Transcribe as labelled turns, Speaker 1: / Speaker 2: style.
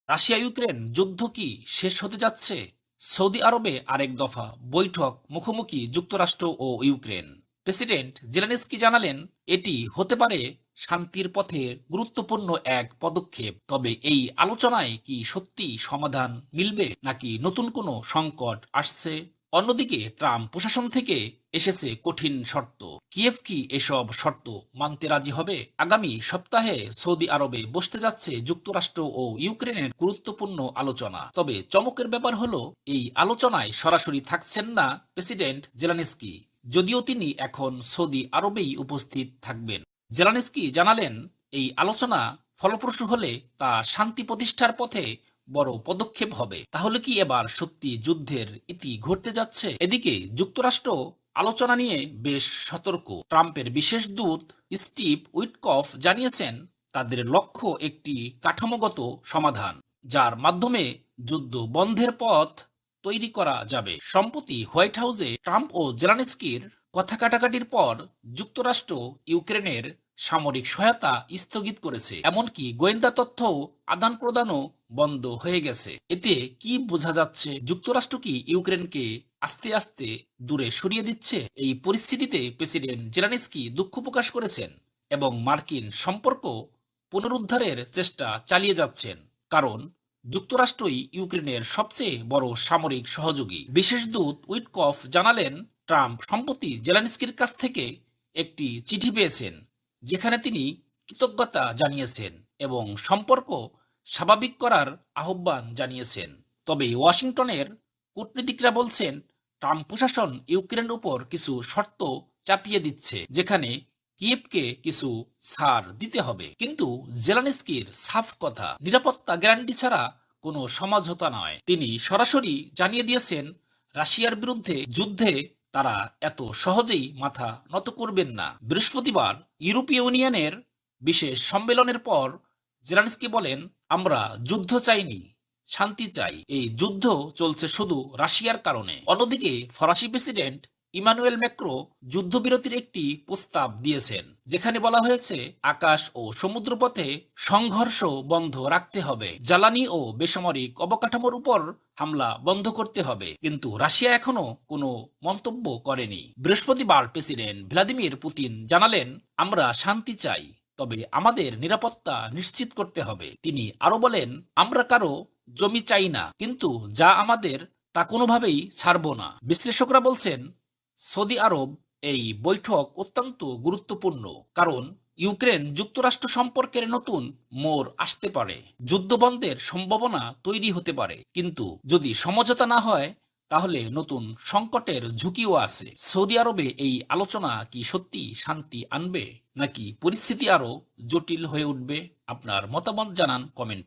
Speaker 1: Russia Ukraine যুদ্ধ কি শেষ হতে যাচ্ছে? সৌদি আরবে আরেক দফা বৈঠক, মুখোমুখি যুক্তরাষ্ট্র ও ইউক্রেন। প্রেসিডেন্ট জেলেনস্কি জানালেন, এটি হতে পারে শান্তির পথে গুরুত্বপূর্ণ এক পদক্ষেপ। তবে এই আলোচনায় কি সত্যি সমাধান মিলবে, নাকি নতুন কোনো সংকট আসছে? অন্যদিকে ট্রাম্প প্রশাসন থেকে এসেছে কঠিন শর্ত। কিয়েভ কি এসব শর্ত মানতে রাজি হবে? আগামী সপ্তাহে সৌদি আরবে বসতে যাচ্ছে যুক্তরাষ্ট্র ও ইউক্রেনের গুরুত্বপূর্ণ আলোচনা। তবে চমকের ব্যাপার হলো, এই আলোচনায় সরাসরি থাকছেন না প্রেসিডেন্ট জেলেনস্কি, যদিও তিনি এখন সৌদি আরবেই উপস্থিত থাকবেন। জেলেনস্কি জানালেন, এই আলোচনা ফলপ্রসূ হলে তা শান্তি প্রতিষ্ঠার পথে বড় পদক্ষেপ হবে। তাহলে কি এবার সত্যি যুদ্ধের ইতি ঘটতে যাচ্ছে? এদিকে যুক্তরাষ্ট্র আলোচনা নিয়ে বেশ সতর্ক। ট্রাম্পের বিশেষ দূত স্টিভ উইটকফ জানিয়েছেন, তাদের লক্ষ্য একটি কাঠামোগত সমাধান, যার মাধ্যমে যুদ্ধ বন্ধের পথ তৈরি করা যাবে। সম্প্রতি হোয়াইট হাউসে ট্রাম্প ও জেলেনস্কির কথা কাটাকাটির পর যুক্তরাষ্ট্র ইউক্রেনের সামরিক সহায়তা স্থগিত করেছে, এমনকি গোয়েন্দা তথ্য আদান প্রদানও বন্ধ হয়ে গেছে। এতে কি বোঝা যাচ্ছে? যুক্তরাষ্ট্র কি ইউক্রেনকে আস্তে আস্তে দূরে সরিয়ে দিচ্ছে? এই পরিস্থিতিতে প্রেসিডেন্ট জেলেনস্কি দুঃখ প্রকাশ করেছেন এবং মার্কিন সম্পর্ক পুনরুদ্ধারের চেষ্টা চালিয়ে যাচ্ছেন, কারণ যুক্তরাষ্ট্রই ইউক্রেনের সবচেয়ে বড় সামরিক সহযোগী। বিশেষ দূত উইটকফ জানালেন, ট্রাম্প সম্প্রতি জেলেনস্কির কাছ থেকে একটি চিঠি পেয়েছেন, যেখানে তিনি কৃতজ্ঞতা জানিয়েছেন এবং সম্পর্ক স্বাভাবিক করার আহ্বান জানিয়েছেন। তবে ওয়াশিংটনের কূটনীতিকরা বলছেন, ট্রাম্প প্রশাসন ইউক্রেনের উপর কিছু শর্ত চাপিয়ে দিচ্ছে, যেখানে কিয়েভকে কিছু ছাড় দিতে হবে। কিন্তু জেলেনস্কির সাফ কথা, নিরাপত্তা গ্যারান্টি ছাড়া কোনো সমঝোতা নয়। তিনি সরাসরি জানিয়ে দিয়েছেন, রাশিয়ার বিরুদ্ধে যুদ্ধে তারা এত সহজেই মাথা নত করবেন না। বৃহস্পতিবার ইউরোপীয় ইউনিয়নের বিশেষ সম্মেলনের পর জেলেনস্কি বলেন, আমরা যুদ্ধ চাইনি, শান্তি চাই। এই যুদ্ধ চলছে শুধু রাশিয়ার কারণে। অন্যদিকে ফরাসি প্রেসিডেন্ট ইমানুয়েল ম্যাক্রো যুদ্ধবিরতির একটি প্রস্তাব দিয়েছেন, যেখানে বলা হয়েছে আকাশ ও সমুদ্রপথে সংঘর্ষ বন্ধ রাখতে হবে, জ্বালানি ও বেসামরিক অবকাঠামোর উপর হামলা বন্ধ করতে হবে। কিন্তু রাশিয়া এখনো কোনো মন্তব্য করেনি। বৃহস্পতিবার প্রেসিডেন্ট ভ্লাদিমির পুতিন জানালেন, আমরা শান্তি চাই, তবে আমাদের নিরাপত্তা নিশ্চিত করতে হবে। তিনি আরো বলেন, আমরা কারো জমি চাই না, কিন্তু যা আমাদের তা কোনোভাবেই ছাড়ব না। বিশ্লেষকরা বলছেন, সৌদি আরব এই বৈঠক অত্যন্ত গুরুত্বপূর্ণ, কারণ ইউক্রেন যুক্তরাষ্ট্র সম্পর্কের নতুন মোড় আসতে পারে। যুদ্ধবন্ধের সম্ভাবনা তৈরি হতে পারে, কিন্তু যদি সমঝোতা না হয় তাহলে নতুন সংকটের ঝুঁকিও আছে। সৌদি আরবে এই আলোচনা কি সত্যি শান্তি আনবে, নাকি পরিস্থিতি আরো জটিল হয়ে উঠবে? আপনার মতামত জানান কমেন্টে।